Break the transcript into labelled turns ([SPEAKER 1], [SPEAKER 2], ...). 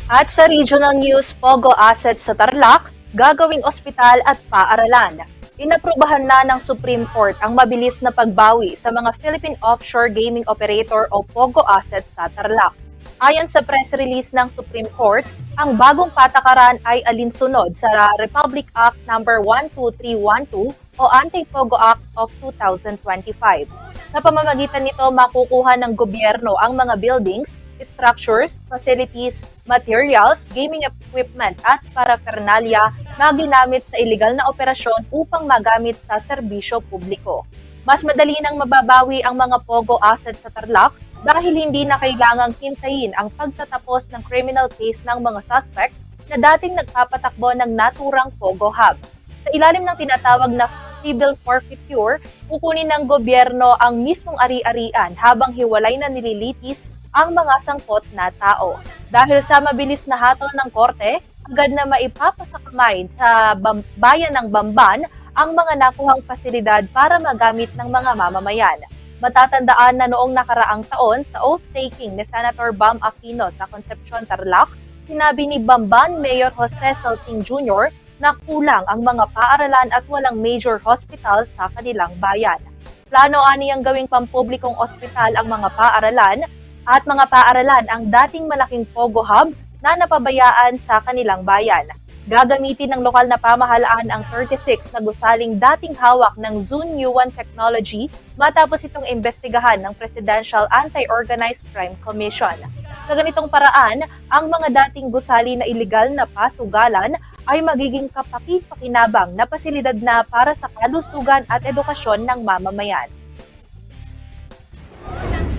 [SPEAKER 1] At sa regional news, Pogo assets sa Tarlac, gagawing ospital at paaralan. Inaprubahan na ng Supreme Court ang mabilis na pagbawi sa mga Philippine Offshore Gaming Operator o Pogo assets sa Tarlac. Ayon sa press release ng Supreme Court, ang bagong patakaran ay alinsunod sa Republic Act No. 12312 o Anti-Pogo Act of 2025. Sa pamamagitan nito, makukuha ng gobyerno ang mga buildings, structures, facilities, materials, gaming equipment at paraphernalia na ginamit sa iligal na operasyon upang magamit sa serbisyo publiko. Mas madali nang mababawi ang mga Pogo assets sa Tarlac dahil hindi na kailangang hintayin ang pagtatapos ng criminal case ng mga suspect na dating nagpapatakbo ng naturang Pogo Hub. Sa ilalim ng tinatawag na civil forfeiture, kukunin ng gobyerno ang mismong ari-arian habang hiwalay na nililitis ang mga sangkot na tao. Dahil sa mabilis na hatol ng korte, agad na maipapasakamay sa bayan ng Bamban ang mga nakuhang pasilidad para magamit ng mga mamamayan. Matatandaan na noong nakaraang taon sa oath-taking ni Senator Bam Aquino sa Concepcion, Tarlac, sinabi ni Bamban Mayor Jose Salting Jr. na kulang ang mga paaralan at walang major hospital sa kanilang bayan. Plano aniyang gawing pampublikong ospital ang mga paaralan at mga paaralan ang dating malaking Pogo Hub na napabayaan sa kanilang bayan. Gagamitin ng lokal na pamahalaan ang 36 na gusaling dating hawak ng Zun Yuan Technology matapos itong imbestigahan ng Presidential Anti-Organized Crime Commission. Sa ganitong paraan, ang mga dating gusali na iligal na pasugalan ay magiging kapaki-pakinabang na pasilidad na para sa kalusugan at edukasyon ng mamamayan.